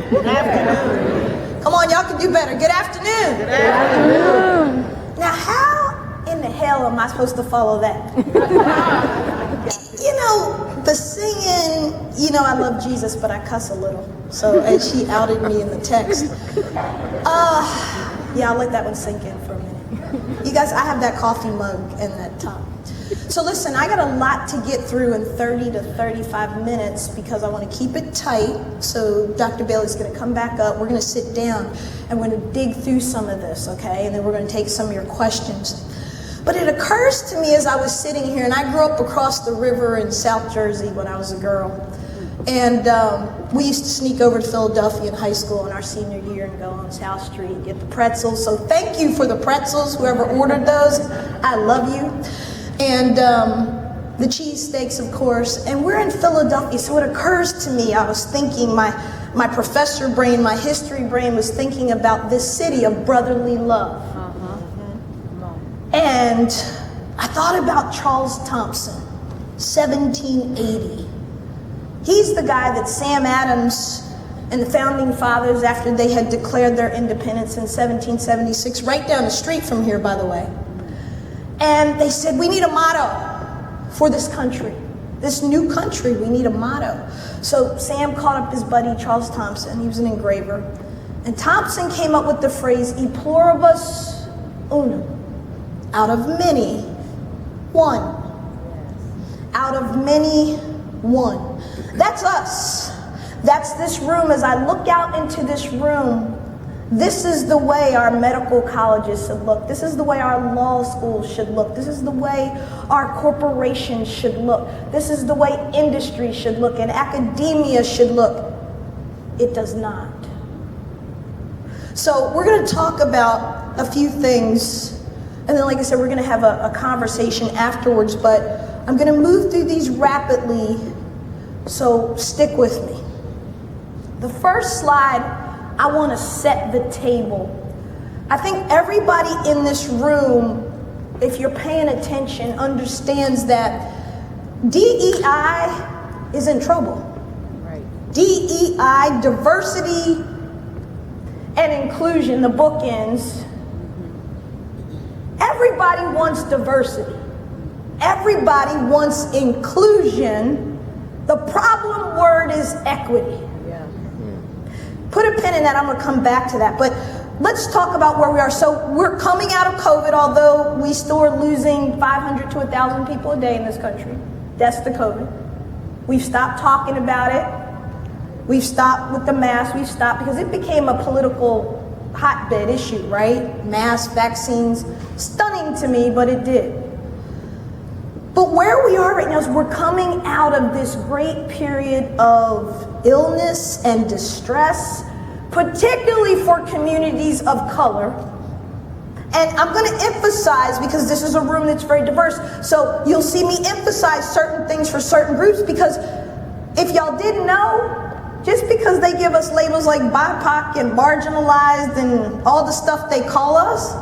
Good afternoon. Come on, y'all can do better. Good afternoon. Good afternoon. Now, how in the hell am I supposed to follow that? You know, the singing, you know, I love Jesus, but I cuss a little. So, as she outed me in the text. Yeah, I'll let that one sink in for a minute. You guys, I have that coffee mug and that top. So listen, I got a lot to get through in 30 to 35 minutes because I want to keep it tight. So Dr. Bailey's going to come back up. We're going to sit down and we're going to dig through some of this, okay? And then we're going to take some of your questions. But it occurs to me as I was sitting here, and I grew up across the river in South Jersey when I was a girl. And we used to sneak over to Philadelphia in high school in our senior year and go on South Street and get the pretzels. So thank you for the pretzels, whoever ordered those. I love you. And the cheesesteaks, of course. And we're in Philadelphia, so it occurs to me, I was thinking, my professor brain, my history brain was thinking about this city of brotherly love. And I thought about Charles Thompson, 1780. He's the guy that Sam Adams and the founding fathers, after they had declared their independence in 1776, right down the street from here, by the way. And they said, we need a motto for this country. This new country, we need a motto. So Sam called up his buddy, Charles Thompson. He was an engraver. And Thompson came up with the phrase, e pluribus unum. Out of many, one. Out of many, one. That's us. That's this room. As I look out into this room, this is the way our medical colleges should look. This is the way our law schools should look. This is the way our corporations should look. This is the way industry should look and academia should look. It does not. So we're going to talk about a few things. And then, like I said, we're going to have a conversation afterwards. But I'm going to move through these rapidly. So stick with me. The first slide, I want to set the table. I think everybody in this room, if you're paying attention, understands that DEI is in trouble. Right. DEI, diversity and inclusion, the bookends. Everybody wants diversity. Everybody wants inclusion. The problem word is equity. Put a pin in that, I'm going to come back to that. But let's talk about where we are. So we're coming out of COVID, although we still are losing 500 to 1,000 people a day in this country. That's the COVID. We've stopped talking about it. We've stopped with the mask. We've stopped because it became a political hotbed issue, right? Masks, vaccines, stunning to me, but it did. But where we are right now is we're coming out of this great period of illness and distress, particularly for communities of color. And I'm going to emphasize, because this is a room that's very diverse, so you'll see me emphasize certain things for certain groups, because if y'all didn't know, just because they give us labels like BIPOC and marginalized and all the stuff they call us,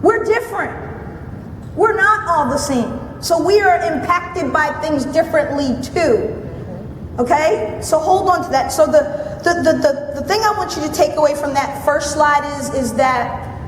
we're different. We're not all the same. So we are impacted by things differently too. Okay? So hold on to that. So the thing I want you to take away from that first slide is that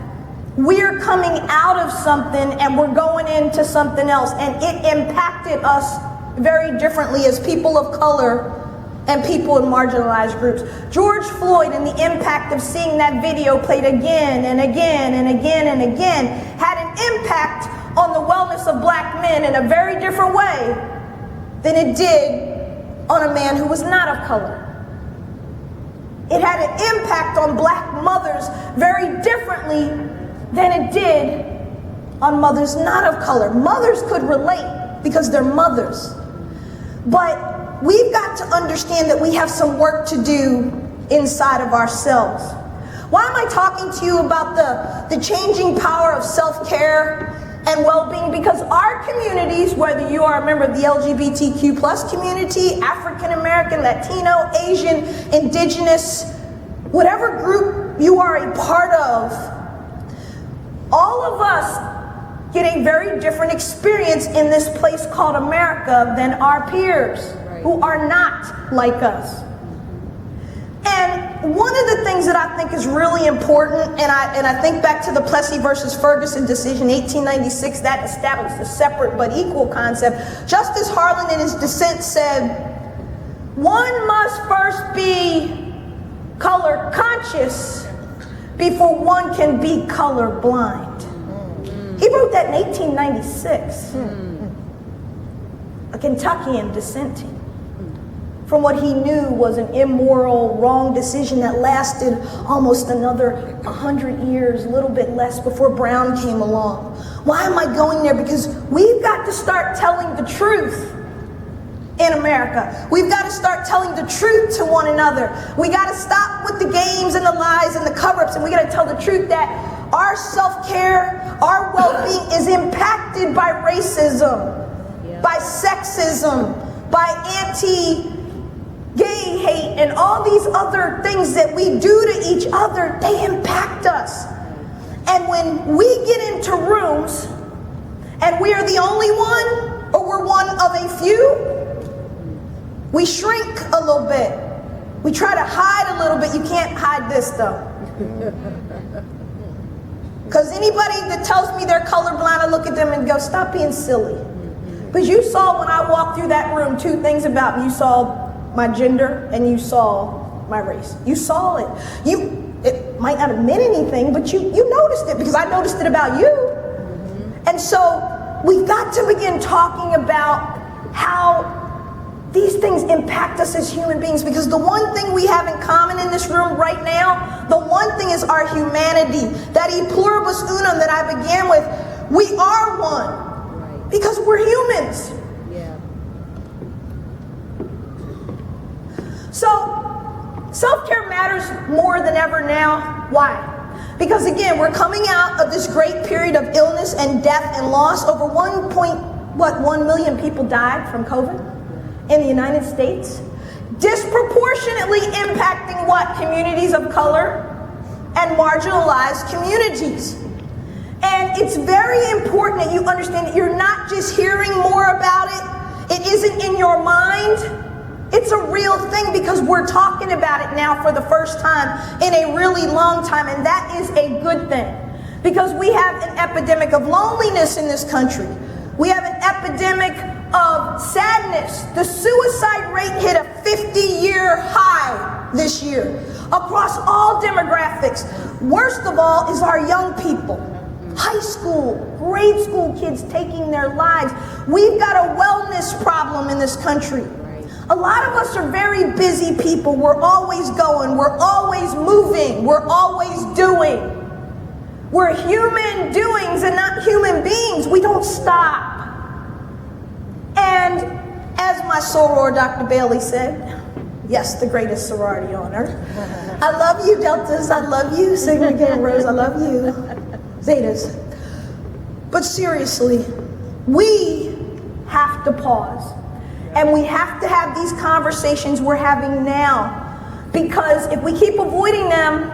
we're coming out of something and we're going into something else, and it impacted us very differently as people of color and people in marginalized groups. George Floyd and the impact of seeing that video played again and again and again and again had an impact on the wellness of black men in a very different way than it did on a man who was not of color. It had an impact on black mothers very differently than it did on mothers not of color. Mothers could relate because they're mothers. But we've got to understand that we have some work to do inside of ourselves. Why am I talking to you about the changing power of self-care and well-being? Because our communities, whether you are a member of the LGBTQ plus community, African American, Latino, Asian, Indigenous, whatever group you are a part of, all of us get a very different experience in this place called America than our peers who are not like us. And one of the things that I think is really important, and I think back to the Plessy versus Ferguson decision, 1896, that established a separate but equal concept. Justice Harlan in his dissent said, one must first be color conscious before one can be color blind. He wrote that in 1896. A Kentuckian dissenting from what he knew was an immoral, wrong decision that lasted almost another 100 years, a little bit less, before Brown came along. Why am I going there? Because we've got to start telling the truth in America. We've got to start telling the truth to one another. We got to stop with the games and the lies and the cover-ups, and we got to tell the truth that our self-care, our well-being is impacted by racism, by sexism, by anti-gay hate, and all these other things that we do to each other. They impact us. And when we get into rooms and we are the only one, or we're one of a few, we shrink a little bit. We try to hide a little bit. You can't hide this though. Because anybody that tells me they're colorblind, I look at them and go, stop being silly. Because you saw when I walked through that room two things about me. You saw my gender and you saw my race. You saw it. It might not have meant anything, but you noticed it because I noticed it about you. And so we've got to begin talking about how these things impact us as human beings, because the one thing we have in common in this room right now, the one thing is our humanity. That e pluribus unum that I began with, we are one because we're humans. So self-care matters more than ever now. Why? Because again, we're coming out of this great period of illness and death and loss. Over 1 million people died from COVID in the United States, disproportionately impacting what? Communities of color and marginalized communities. And it's very important that you understand that you're not just hearing more about it. It isn't in your mind. It's a real thing because we're talking about it now for the first time in a really long time, and that is a good thing. Because we have an epidemic of loneliness in this country. We have an epidemic of sadness. The suicide rate hit a 50-year high this year across all demographics. Worst of all is our young people. High school, grade school kids taking their lives. We've got a wellness problem in this country. A lot of us are very busy people. We're always going. We're always moving. We're always doing. We're human doings and not human beings. We don't stop. And as my soror, Dr. Bailey, said, yes, the greatest sorority on earth. I love you, Deltas. I love you, Sigma, Gamma, Rose. I love you, Zetas. But seriously, we have to pause. And we have to have these conversations we're having now. Because if we keep avoiding them,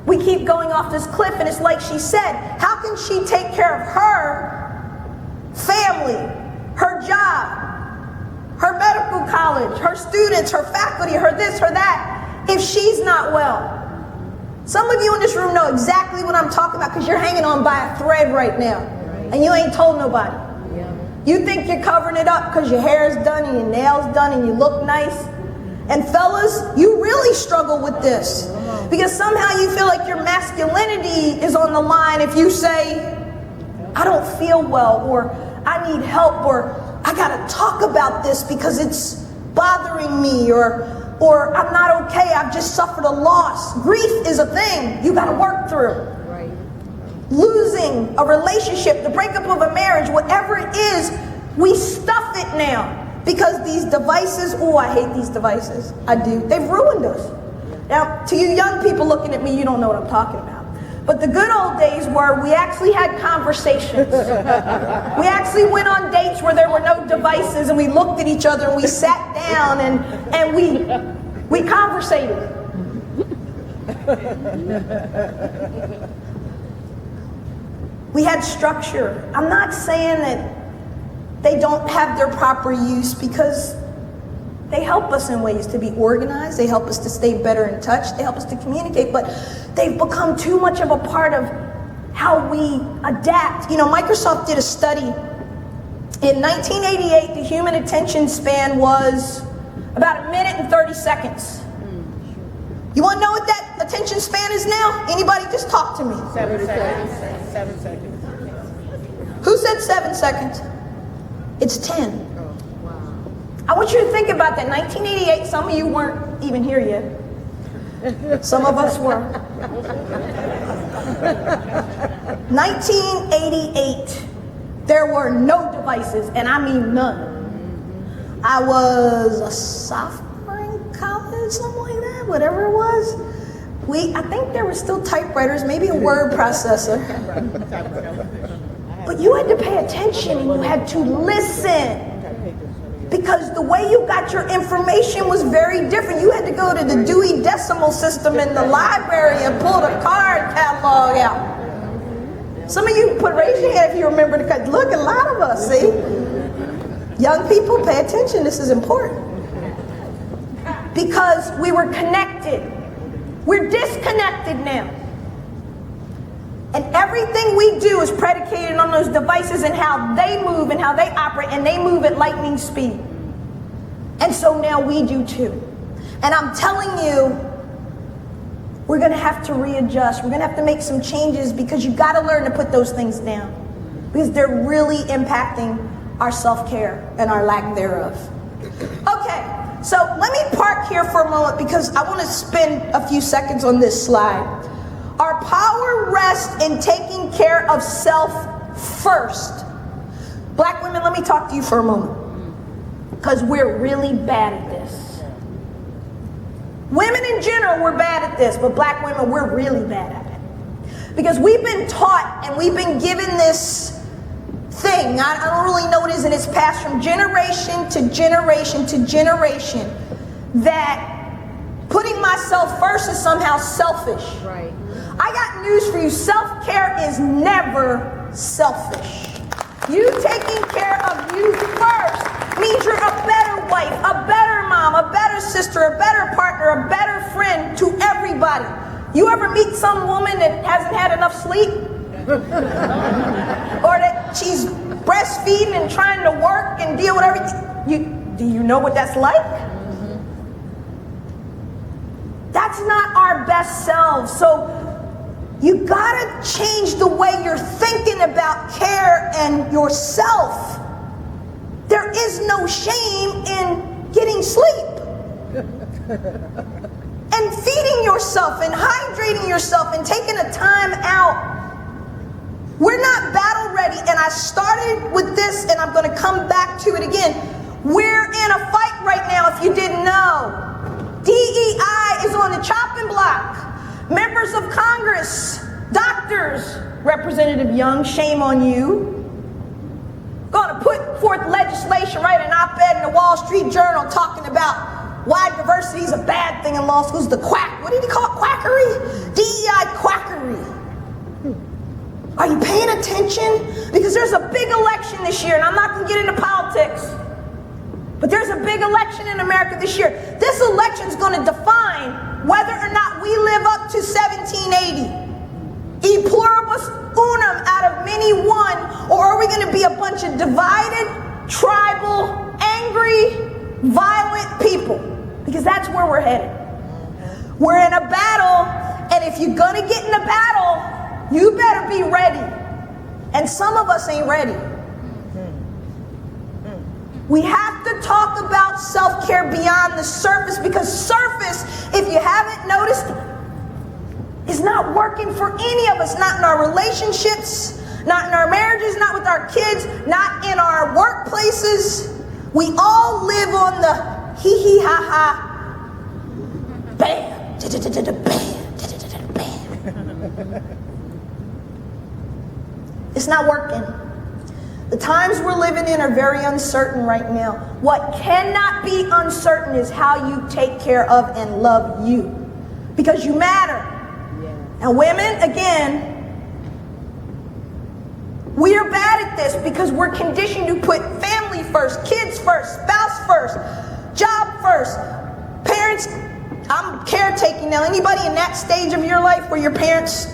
we keep going off this cliff. And it's like she said, how can she take care of her family, her job, her medical college, her students, her faculty, her this, her that, if she's not well? Some of you in this room know exactly what I'm talking about because you're hanging on by a thread right now. And you ain't told nobody. You think you're covering it up because your hair is done and your nails done and you look nice. And fellas, you really struggle with this because somehow you feel like your masculinity is on the line if you say, I don't feel well, or I need help, or I gotta talk about this because it's bothering me, or I'm not okay, I've just suffered a loss. Grief is a thing you gotta work through. Losing a relationship, the breakup of a marriage, whatever it is, we stuff it now because these devices, oh, I hate these devices. I do. They've ruined us. Now, to you young people looking at me, you don't know what I'm talking about. But the good old days were we actually had conversations. We actually went on dates where there were no devices and we looked at each other and we sat down and we conversated. We had structure. I'm not saying that they don't have their proper use because They help us in ways to be organized. They help us to stay better in touch. They help us to communicate, but they've become too much of a part of how we adapt. You know, Microsoft did a study. In 1988, the human attention span was about 1 minute and 30 seconds. You want to know what that attention span is now? Anybody just talk to me. 7 seconds. 7 seconds. Who said 7 seconds? It's 10. I want you to think about that. 1988, some of you weren't even here yet. Some of us were. 1988, there were no devices, and I mean none. I was a sophomore in college, something like that, whatever it was. I think there were still typewriters, maybe a word processor. But you had to pay attention and you had to listen. Because the way you got your information was very different. You had to go to the Dewey Decimal System in the library and pull the card catalog out. Some of you raise your hand if you remember the card. Look, a lot of us, see? Young people, pay attention. This is important. Because we were connected. We're disconnected now. And everything we do is predicated on those devices and how they move and how they operate, and they move at lightning speed. And so now we do too. And I'm telling you, we're gonna have to readjust. We're gonna have to make some changes because you gotta learn to put those things down. Because they're really impacting our self-care and our lack thereof. Okay, so let me park here for a moment because I wanna spend a few seconds on this slide. Our power rests in taking care of self first. Black women, let me talk to you for a moment. Because we're really bad at this. Women in general, we're bad at this, but black women, we're really bad at it. Because we've been taught and we've been given this thing, I don't really know what it is, and it's passed from generation to generation to generation, that putting myself first is somehow selfish. Right. I got news for you. Self-care is never selfish. You taking care of you first means you're a better wife, a better mom, a better sister, a better partner, a better friend to everybody. You ever meet some woman that hasn't had enough sleep? Or that she's breastfeeding and trying to work and deal with everything? Do you know what that's like? That's not our best selves. So you gotta change the way you're thinking about care and yourself. There is no shame in getting sleep and feeding yourself and hydrating yourself and taking a time out. We're not battle ready, and I started with this and I'm gonna come back to it again. We're in a fight right now, if you didn't know. DEI is on the chopping block. Members of Congress, doctors, Representative Young, shame on you. Gonna put forth legislation, write an op-ed in the Wall Street Journal talking about why diversity is a bad thing in law schools. The quack, what did he call it? Quackery? DEI quackery. Are you paying attention? Because there's a big election this year, and I'm not gonna get into politics. But there's a big election in America this year. This election is going to define whether or not we live up to 1780. E pluribus unum, out of many one, or are we going to be a bunch of divided, tribal, angry, violent people? Because that's where we're headed. We're in a battle, and if you're going to get in a battle, you better be ready. And some of us ain't ready. We have to talk about self-care beyond the surface, because surface, if you haven't noticed, is not working for any of us. Not in our relationships, not in our marriages, not with our kids, not in our workplaces. We all live on the hee ha ha, bam, bam. It's not working. The times we're living in are very uncertain right now. What cannot be uncertain is how you take care of and love you. Because you matter. Yeah. And women, again, we are bad at this because we're conditioned to put family first, kids first, spouse first, job first. Parents, I'm caretaking now. Anybody in that stage of your life where your parents?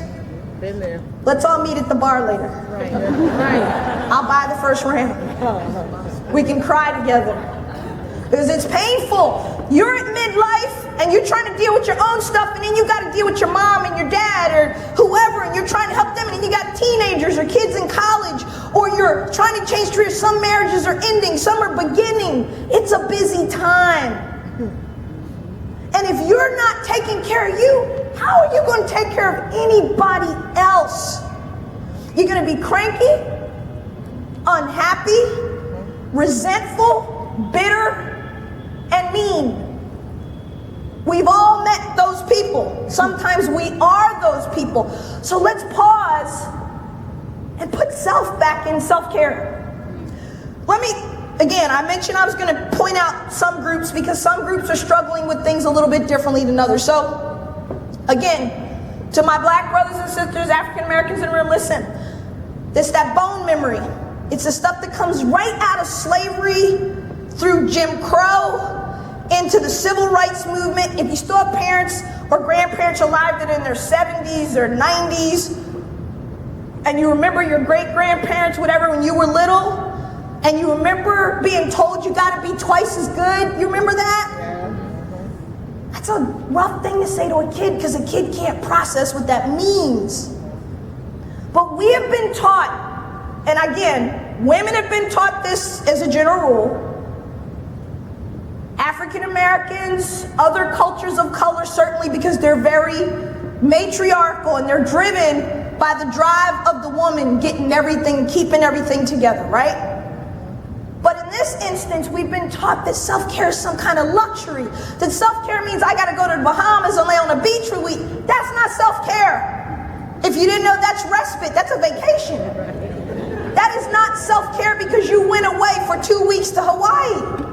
Been there. Let's all meet at the bar later. Right. Right. I'll buy the first round. We can cry together. Because it's painful. You're at midlife and you're trying to deal with your own stuff, and then you got to deal with your mom and your dad or whoever, and you're trying to help them, and then you got teenagers or kids in college, or you're trying to change careers. Some marriages are ending, some are beginning. It's a busy time. And if you're not taking care of you, how are you going to take care of anybody else? You're going to be cranky, unhappy, resentful, bitter, and mean. We've all met those people. Sometimes we are those people. So let's pause and put self back in self-care. Again, I mentioned I was going to point out some groups because some groups are struggling with things a little bit differently than others. So, again, to my black brothers and sisters, African Americans in the room, listen. It's that bone memory. It's the stuff that comes right out of slavery, through Jim Crow, into the civil rights movement. If you still have parents or grandparents alive that are in their 70s or 90s, and you remember your great-grandparents, whatever, when you were little, and you remember being told you got to be twice as good. You remember that? Yeah. That's a rough thing to say to a kid because a kid can't process what that means. But we have been taught, and again, women have been taught this as a general rule. African Americans, other cultures of color, certainly, because they're very matriarchal and they're driven by the drive of the woman getting everything, keeping everything together, right? But in this instance, we've been taught that self-care is some kind of luxury. That self-care means I got to go to the Bahamas and lay on a beach for a week. That's not self-care. If you didn't know, that's respite. That's a vacation. That is not self-care because you went away for 2 weeks to Hawaii.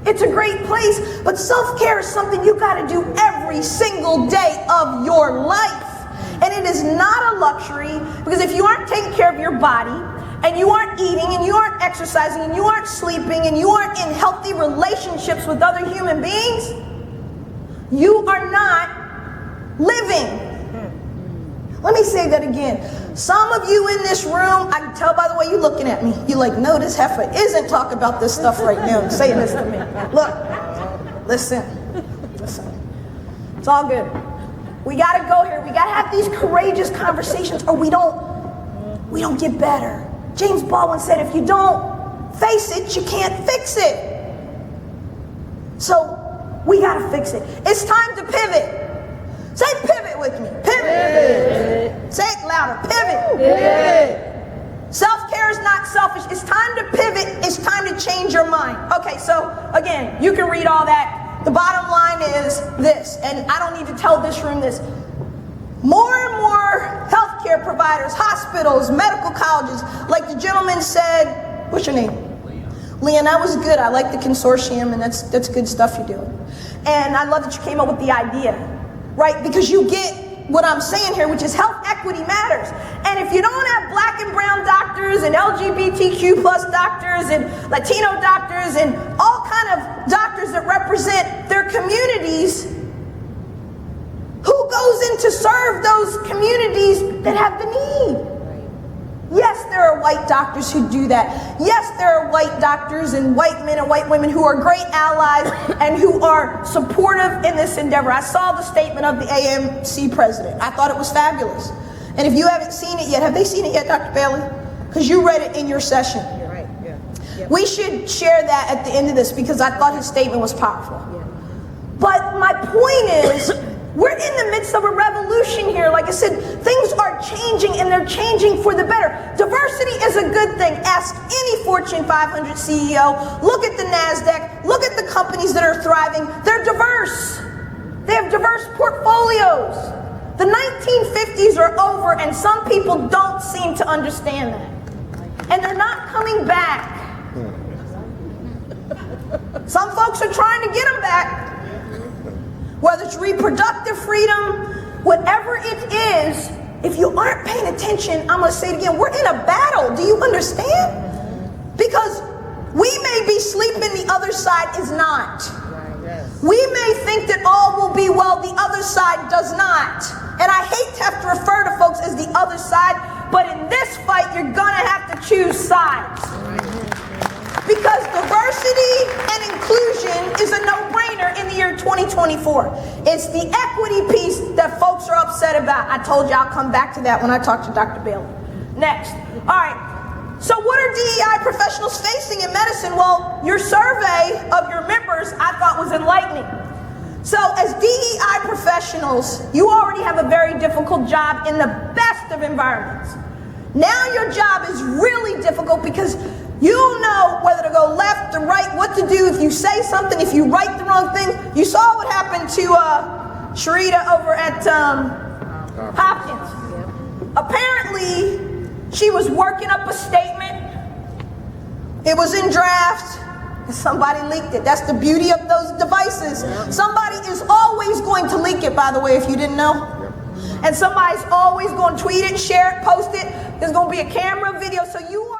It's a great place, but self-care is something you got to do every single day of your life. And it is not a luxury, because if you aren't taking care of your body, and you aren't eating, and you aren't exercising, and you aren't sleeping, and you aren't in healthy relationships with other human beings, you are not living. Let me say that again. Some of you in this room, I can tell by the way you're looking at me, you're like, no, this heifer isn't talking about this stuff right now and saying this to me. Look, listen. It's all good. We got to go here. We got to have these courageous conversations, or we don't get better. James Baldwin said, if you don't face it, you can't fix it. So we got to fix it. It's time to pivot. Say pivot with me. Pivot. Say it louder. Pivot. Pivot. Self-care is not selfish. It's time to pivot. It's time to change your mind. Okay, so again, you can read all that. The bottom line is this, and I don't need to tell this room this. More and more healthcare providers, hospitals, medical colleges, like the gentleman said, what's your name? Leon, that was good. I like the consortium, and that's good stuff you're doing. And I love that you came up with the idea, right? Because you get what I'm saying here, which is health equity matters. And if you don't have black and brown doctors and LGBTQ plus doctors and Latino doctors and all kind of doctors that represent their communities, who goes in to serve those communities that have the need? Yes, there are white doctors who do that. Yes, there are white doctors and white men and white women who are great allies and who are supportive in this endeavor. I saw the statement of the AAMC president. I thought it was fabulous. And if you haven't seen it yet, have they seen it yet, Dr. Bailey? Because you read it in your session. You're right, yeah. Yep. We should share that at the end of this because I thought his statement was powerful. Yeah. But my point is, we're in the midst of a revolution here. Like I said, things are changing and they're changing for the better. Diversity is a good thing. Ask any Fortune 500 CEO. Look at the NASDAQ. Look at the companies that are thriving. They're diverse. They have diverse portfolios. The 1950s are over and some people don't seem to understand that. And they're not coming back. Some folks are trying to get them back. Whether it's reproductive freedom, whatever it is, if you aren't paying attention, I'm going to say it again, we're in a battle. Do you understand? Because we may be sleeping, the other side is not. We may think that all will be well, the other side does not. And I hate to have to refer to folks as the other side, but in this fight, you're gonna have to choose sides. Because diversity and inclusion is a no-brainer in the year 2024. It's the equity piece that folks are upset about. I told you I'll come back to that when I talk to Dr. Bailey. Next. All right. So what are DEI professionals facing in medicine? Well, your survey of your members I thought was enlightening. So as DEI professionals, you already have a very difficult job in the best of environments. Now your job is really difficult because you'll know whether to go left or right, what to do if you say something, if you write the wrong thing. You saw what happened to Sharita over at Hopkins. Apparently, she was working up a statement. It was in draft. And somebody leaked it. That's the beauty of those devices. Somebody is always going to leak it, by the way, if you didn't know. And somebody's always going to tweet it, share it, post it. There's going to be a camera, video, so you